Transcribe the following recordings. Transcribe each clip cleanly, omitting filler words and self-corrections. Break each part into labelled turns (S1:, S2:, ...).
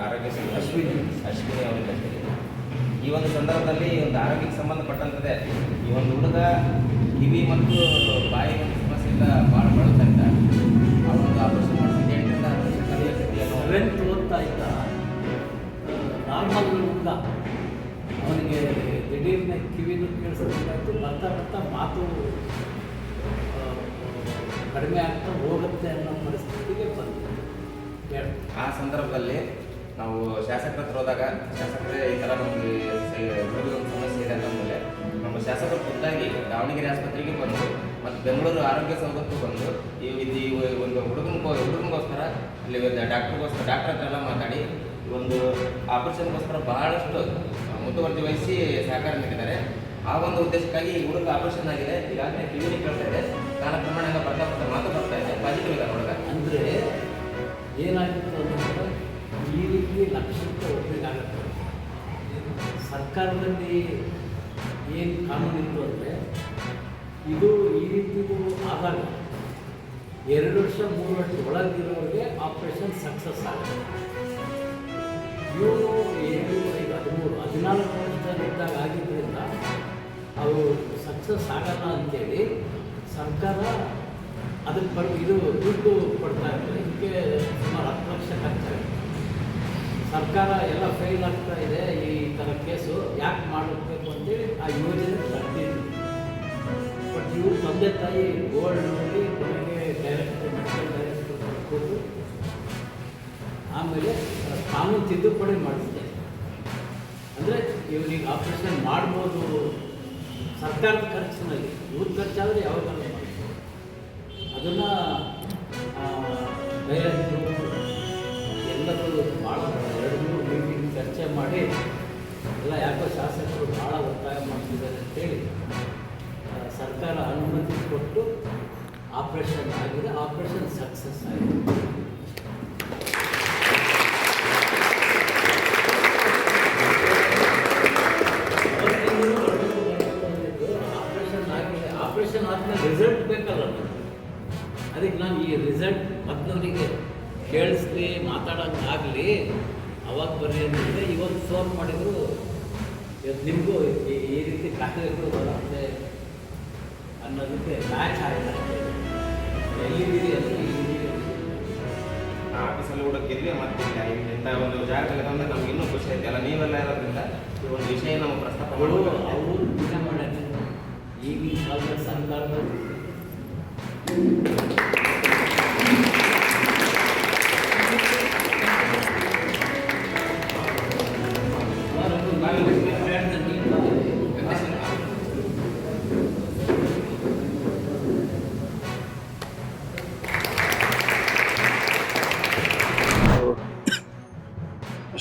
S1: ಆರೋಗ್ಯ ಅಶ್ವಿನಿ ಅವರಿಂದ. ಈ ಒಂದು ಸಂದರ್ಭದಲ್ಲಿ ಒಂದು ಆರೋಗ್ಯಕ್ಕೆ ಸಂಬಂಧಪಟ್ಟಂತೆ ಈ ಒಂದು ಹುಡುಗ ಕಿವಿ ಮತ್ತು ಬಾಯಿ ಒಂದು ಸಮಸ್ಯೆಯಿಂದ ಭಾಳ ಬಳಲ್ತಾ ಇದ್ದ. ಆ ಒಂದು ಆಪರೇಷನ್ ಮಾಡಿಸಿ 8ರಿಂದ 10 ವರ್ಷ ಕಲಿಯುತ್ತಿದೆಯೋ
S2: 7th ಓದ್ತಾ ಇದ್ದ ನಾರ್ಮಲ್ ಹುಡುಗ. ಅವನಿಗೆ ದಿಢೀರ್ನೆ ಕಿವಿನೂ ಕೇಳಿಸೋದಾಯಿತು. ಬರ್ತಾ ಬರ್ತಾ ಮಾತು ಕಡಿಮೆ ಆಗ್ತಾ ಹೋಗುತ್ತೆ ಅನ್ನೋ ಪರಿಸ್ಥಿತಿಗೆ ಬಂತು.
S1: ಆ ಸಂದರ್ಭದಲ್ಲಿ ನಾವು ಶಾಸಕರ ಹತ್ರ ಹೋದಾಗ ಶಾಸಕರೇ ಈ ಥರ ನಮಗೆ ಹುಡುಗರೊಂದು ಸಮಸ್ಯೆ ಇದೆ ಅಂದಮೇಲೆ ನಮ್ಮ ಶಾಸಕರು ಖುದ್ದಾಗಿ ದಾವಣಗೆರೆ ಆಸ್ಪತ್ರೆಗೆ ಬಂದು ಮತ್ತು ಬೆಂಗಳೂರು ಆರೋಗ್ಯ ಸೌಧಕ್ಕೂ ಬಂದು ಈ ಒಂದು ಹುಡುಗನಿಗೋಸ್ಕರ ಅಲ್ಲಿ ಡಾಕ್ಟರ್ ಹತ್ರ ಎಲ್ಲ ಮಾತಾಡಿ ಒಂದು ಆಪರೇಷನ್ಗೋಸ್ಕರ ಬಹಳಷ್ಟು ಮುತುವರ್ಜಿ ವಹಿಸಿ ಸಹಕಾರ ನೀಡಿದ್ದಾರೆ. ಆ ಒಂದು ಉದ್ದೇಶಕ್ಕಾಗಿ ಈ ಹುಡುಗ ಆಪರೇಷನ್ ಆಗಿದೆ. ಈಗಾಗಲೇ ಕಿವಿನಿ ಕೇಳ್ತಾ ಇದೆ, ಕಾಲ ಪ್ರಮಾಣ ಬರ್ತಾ ಮಾತು ಬರ್ತಾ ಇದೆ, ಪಾಸಿಟಿವ್ ಇದೆ ಹುಡುಗ.
S2: ಅಂದರೆ ಏನಾಗಿತ್ತು ಅಂದರೆ ಈ ರೀತಿ ಲಕ್ಷಕ್ಕೆ ಒಪ್ಪಿಗಾಗುತ್ತೆ. ಸರ್ಕಾರದಲ್ಲಿ ಏನು ಕಾನೂನು ಇತ್ತು ಅಂದರೆ ಇದು ಈ ರೀತಿದು ಆದಾಗ 2 ವರ್ಷ 3 ವರ್ಷ ಒಳಗಿರೋರಿಗೆ ಆಪರೇಷನ್ ಸಕ್ಸಸ್ ಆಗುತ್ತೆ. ಇವರು 7, 5, 13, 14 ವರ್ಷದಲ್ಲಿದ್ದಾಗ ಆಗಿದ್ದರಿಂದ ಅವು ಸಕ್ಸಸ್ ಆಗಲ್ಲ ಅಂತೇಳಿ ಸರ್ಕಾರ ಅದಕ್ಕೆ ಇದು ದುಡ್ಡು ಕೊಡ್ತಾ ಇರ್ತಾರೆ. ಇದಕ್ಕೆ ಸುಮಾರು 10 ಲಕ್ಷ ಖರ್ಚಾಗುತ್ತೆ. ಸರ್ಕಾರ ಎಲ್ಲ ಫೇಲ್ ಆಗ್ತಾ ಇದೆ, ಈ ಥರ ಕೇಸು ಯಾಕೆ ಮಾಡಬೇಕು ಅಂತೇಳಿ ಆ ಯೋಜನೆ ತರ್ತಿದ್ರು. ಬಟ್ ಇವರು ತಂದೆ ತಾಯಿ ಗೋಲ್ಡ್ ನೋಡಿ ಕೊನೆಗೆ ಮೆಡಿಕಲ್ ಡೈರೆಕ್ಟರ್ ಕೊಟ್ಟು ಆಮೇಲೆ ಕಾನೂನು ತಿದ್ದುಪಡಿ ಮಾಡಿಸಿದೆ. ಅಂದರೆ ಇವನಿಗೆ ಆಪರೇಷನ್ ಮಾಡ್ಬೋದು ಸರ್ಕಾರದ ಖರ್ಚಿನಲ್ಲಿ. ಇವ್ರ ಖರ್ಚಾದರೆ ಯಾವಾಗಲ್ಲ ಮಾಡ್ಬೋದು. ಅದನ್ನು ಡೈರೆಕ್ಟ್ರು ಎಲ್ಲರೂ ಭಾಳ 2-3 ಮೀಟಿಂಗ್ ಚರ್ಚೆ ಮಾಡಿ ಎಲ್ಲ ಯಾಕೋ ಶಾಸಕರು ಭಾಳ ಒತ್ತಾಯ ಮಾಡ್ತಿದ್ದಾರೆ ಅಂತೇಳಿ ಸರ್ಕಾರ ಅನುಮತಿ ಕೊಟ್ಟು ಆಪರೇಷನ್ ಆಗಿದೆ. ಆಪರೇಷನ್ ಸಕ್ಸಸ್ ಆಗಿದೆ. ಆಪರೇಷನ್ ಆದಮೇಲೆ ರಿಸಲ್ಟ್ ಬೇಕಲ್ಲ. ಅದಕ್ಕೆ ನಾನು ಈ ರಿಸಲ್ಟ್ ಮೊದಲವರಿಗೆ ಕೇಳಿಸ್ಲಿ ಮಾತಾಡೋಂಗಾಗಲಿ ಅವಾಗ ಬರ್ರಿ ಅಂತಂದರೆ ಇವತ್ತು ಫೋನ್ ಮಾಡಿದ್ರು. ಇವತ್ತು ನಿಮಗೂ ಈ ರೀತಿ ಕಾಯಿಲೆಗಳು ಬರುತ್ತೆ ಅನ್ನೋದಕ್ಕೆ ಮ್ಯಾಚ್ ಆಗಿದೆ. ಎಲ್ಲಿದ್ದೀರಿ ಅಂದರೆ ಇಲ್ಲಿದ್ದೀರಿ
S1: ಆಫೀಸಲ್ಲಿ ಕೂಡ ಗೆದ್ವಿ. ಮತ್ತು ಇಂಥ ಒಂದು ಜಾಗದಲ್ಲಿ ಬಂದರೆ ನಮ್ಗೆ ಇನ್ನೂ ಖುಷಿ ಐತೆ ಅಲ್ಲ. ನೀವೆಲ್ಲ ಇರೋದ್ರಿಂದ ಈ ಒಂದು ವಿಷಯ ನಮ್ಮ ಪ್ರಸ್ತಾಪ ಮಾಡೋದು
S2: ಅವರು ದಿನ ಮಾಡ್ಯಾರ. ಈಗಿನ ಕಾಲದ ಸರ್ಕಾರದಲ್ಲಿ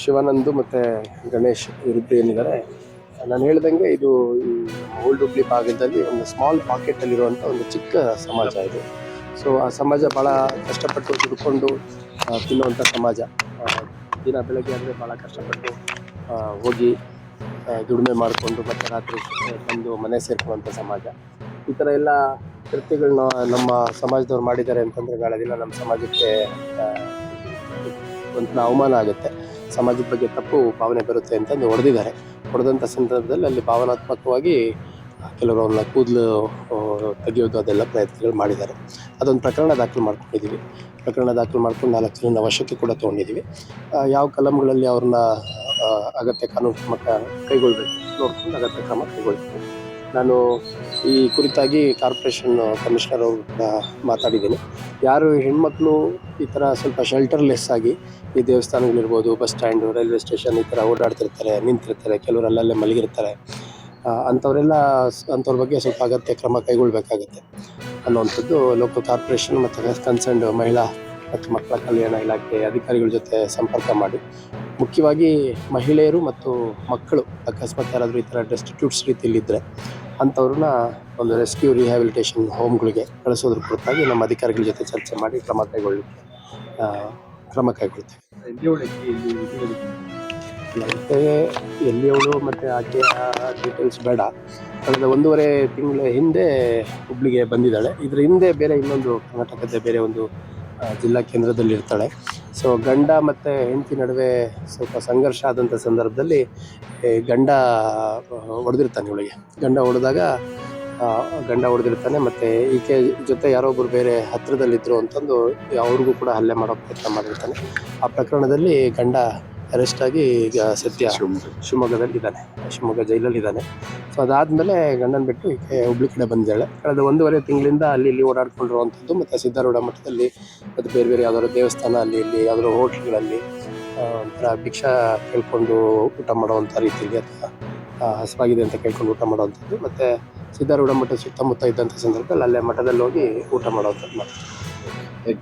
S3: ಶಿವಾನಂದ್ ಮತ್ತು ಗಣೇಶ್ ಇವ್ರಿಬ್ರು ಏನಿದ್ದಾರೆ, ನಾನು ಹೇಳ್ದಂಗೆ ಇದು ಈ ಓಲ್ಡ್ ಹುಬ್ಳಿ ಭಾಗದಲ್ಲಿ ಒಂದು ಸ್ಮಾಲ್ ಪಾಕೆಟಲ್ಲಿರುವಂಥ ಒಂದು ಚಿಕ್ಕ ಸಮಾಜ ಇದು. ಸೊ ಆ ಸಮಾಜ ಭಾಳ ಕಷ್ಟಪಟ್ಟು ದುಡ್ಕೊಂಡು ತಿನ್ನುವಂಥ ಸಮಾಜ. ದಿನ ಬೆಳಗ್ಗೆ ಅಂದರೆ ಭಾಳ ಕಷ್ಟಪಟ್ಟು ಹೋಗಿ ದುಡಿಮೆ ಮಾಡಿಕೊಂಡು ಮತ್ತೆ ರಾತ್ರಿ ಬಂದು ಮನೆ ಸೇರ್ಕೊಳ್ಳುವಂಥ ಸಮಾಜ. ಈ ಥರ ಎಲ್ಲ ಕೃತ್ಯಗಳನ್ನ ನಮ್ಮ ಸಮಾಜದವ್ರು ಮಾಡಿದ್ದಾರೆ ಅಂತಂದರೆ ನಾಳೆ ದಿನ ನಮ್ಮ ಸಮಾಜಕ್ಕೆ ಒಂಥರ ಅವಮಾನ ಆಗುತ್ತೆ. ಸಮಾಜದ ಬಗ್ಗೆ ತಪ್ಪು ಭಾವನೆ ಬರುತ್ತೆ ಅಂತಂದು ಹೊಡೆದಂಥ ಸಂದರ್ಭದಲ್ಲಿ ಅಲ್ಲಿ ಭಾವನಾತ್ಮಕವಾಗಿ ಕೆಲವರು ಅವ್ರನ್ನ ಕೂದಲು ತೆಗೆಯೋದು ಅದೆಲ್ಲ ಪ್ರಯತ್ನಗಳು ಮಾಡಿದ್ದಾರೆ. ಅದೊಂದು ಪ್ರಕರಣ ದಾಖಲು ಮಾಡ್ಕೊಂಡಿದ್ದೀವಿ. ಪ್ರಕರಣ ದಾಖಲು ಮಾಡ್ಕೊಂಡು 4 ಜನನ ವಶಕ್ಕೆ ಕೂಡ ತೊಗೊಂಡಿದ್ದೀವಿ. ಯಾವ ಕಲಂಗಳಲ್ಲಿ ಅವ್ರನ್ನ ಅಗತ್ಯ ಕಾನೂನು ಕ್ರಮ ಕೈಗೊಳ್ಳಬೇಕು ನೋಡ್ಕೊಂಡು ಅಗತ್ಯ ಕ್ರಮ ಕೈಗೊಳ್ತೀವಿ. ನಾನು ಈ ಕುರಿತಾಗಿ ಕಾರ್ಪೊರೇಷನ್ ಕಮಿಷನರ್ ಅವ್ರ ಮಾತಾಡಿದ್ದೀನಿ. ಯಾರು ಹೆಣ್ಮಕ್ಳು ಈ ಥರ ಸ್ವಲ್ಪ ಶೆಲ್ಟರ್ಲೆಸ್ ಆಗಿ ಈ ದೇವಸ್ಥಾನಗಳಿರ್ಬೋದು, ಬಸ್ ಸ್ಟ್ಯಾಂಡು, ರೈಲ್ವೆ ಸ್ಟೇಷನ್ ಈ ಥರ ಓಡಾಡ್ತಿರ್ತಾರೆ, ನಿಂತಿರ್ತಾರೆ, ಕೆಲವರು ಅಲ್ಲಲ್ಲೇ ಮಲಗಿರ್ತಾರೆ. ಅಂಥವ್ರ ಬಗ್ಗೆ ಸ್ವಲ್ಪ ಅಗತ್ಯ ಕ್ರಮ ಕೈಗೊಳ್ಳಬೇಕಾಗತ್ತೆ ಅನ್ನುವಂಥದ್ದು ಲೋಕಲ್ ಕಾರ್ಪೊರೇಷನ್ ಮತ್ತು ಕನ್ಸರ್ನ್ಡ್ ಮಹಿಳಾ ಮತ್ತು ಮಕ್ಕಳ ಕಲ್ಯಾಣ ಇಲಾಖೆ ಅಧಿಕಾರಿಗಳ ಜೊತೆ ಸಂಪರ್ಕ ಮಾಡಿ, ಮುಖ್ಯವಾಗಿ ಮಹಿಳೆಯರು ಮತ್ತು ಮಕ್ಕಳು ಅಕಸ್ಮಾತ್ ಯಾರಾದರೂ ಈ ಥರ ಡೆಸ್ಟಿಟ್ಯೂಟ್ಸ್ ರೀತಿಯಲ್ಲಿದ್ದರೆ ಅಂಥವ್ರನ್ನ ಒಂದು ರೆಸ್ಕ್ಯೂ ರಿಹ್ಯಾಬಿಲಿಟೇಷನ್ ಹೋಮ್ಗಳಿಗೆ ಕಳಿಸೋದ್ರ ಕುರಿತಾಗಿ ನಮ್ಮ ಅಧಿಕಾರಿಗಳ ಜೊತೆ ಚರ್ಚೆ ಮಾಡಿ ಕ್ರಮ ಕೈಗೊಳ್ತೀವಿ. ಮತ್ತೆ ಎಲ್ಲಿಯವಳು ಮತ್ತು ಆಕೆಯ ಡೀಟೇಲ್ಸ್ ಬೇಡ. ಕಳೆದ 1.5 ತಿಂಗಳ ಹಿಂದೆ ಹುಬ್ಳಿಗೆ ಬಂದಿದ್ದಾಳೆ. ಇದರ ಹಿಂದೆ ಬೇರೆ ಇನ್ನೊಂದು ಕರ್ನಾಟಕದ ಬೇರೆ ಒಂದು ಜಿಲ್ಲಾ ಕೇಂದ್ರದಲ್ಲಿ ಇರ್ತಾಳೆ. ಸೊ ಗಂಡ ಮತ್ತು ಹೆಂಡತಿ ನಡುವೆ ಸ್ವಲ್ಪ ಸಂಘರ್ಷ ಆದಂಥ ಸಂದರ್ಭದಲ್ಲಿ ಗಂಡ ಹೊಡೆದಿರ್ತಾನೆ ಇವಳಿಗೆ. ಗಂಡ ಹೊಡೆದಿರ್ತಾನೆ ಮತ್ತು ಈಕೆ ಜೊತೆ ಯಾರೋ ಒಬ್ಬರು ಬೇರೆ ಹತ್ತಿರದಲ್ಲಿದ್ದರು ಅಂತಂದು ಅವ್ರಿಗೂ ಕೂಡ ಹಲ್ಲೆ ಮಾಡೋ ಪ್ರಯತ್ನ ಮಾಡಿರ್ತಾನೆ. ಆ ಪ್ರಕರಣದಲ್ಲಿ ಗಂಡ ಅರೆಸ್ಟ್ ಆಗಿ ಈಗ ಸದ್ಯ ಶಿವಮೊಗ್ಗದಲ್ಲಿದ್ದಾನೆ, ಶಿವಮೊಗ್ಗ ಜೈಲಲ್ಲಿದ್ದಾನೆ. ಸೊ ಅದಾದಮೇಲೆ ಗಂಡನ ಬಿಟ್ಟು ಈಕೆ ಹುಬ್ಳಿ ಕಡೆ ಬಂದಿದ್ದಾಳೆ. ಕಳೆದ 1.5 ತಿಂಗಳಿಂದ ಅಲ್ಲಿ ಇಲ್ಲಿ ಓಡಾಡ್ಕೊಂಡಿರುವಂಥದ್ದು. ಮತ್ತು ಸಿದ್ಧಾರೂಢ ಮಠದಲ್ಲಿ ಮತ್ತು ಬೇರೆ ಬೇರೆ ಯಾವ್ದಾದ್ರು ದೇವಸ್ಥಾನ ಅಲ್ಲಿ ಇಲ್ಲಿ ಯಾವ್ದಾದ್ರು ಹೋಟ್ಲ್ಗಳಲ್ಲಿ ಒಂಥರ ಭಿಕ್ಷಾ ಕೇಳ್ಕೊಂಡು ಊಟ ಮಾಡುವಂಥ ರೀತಿಯಲ್ಲಿ ಅಥವಾ ಹಸಿವಾಗಿದೆ ಅಂತ ಕೇಳ್ಕೊಂಡು ಊಟ ಮಾಡುವಂಥದ್ದು. ಮತ್ತು ಸಿದ್ಧಾರೂಢ ಮಠದ ಸುತ್ತಮುತ್ತ ಇದ್ದಂಥ ಸಂದರ್ಭದಲ್ಲಿ ಅಲ್ಲೇ ಮಠದಲ್ಲಿ ಹೋಗಿ ಊಟ ಮಾಡುವಂಥದ್ದು ಮಾಡ್ತಾರೆ.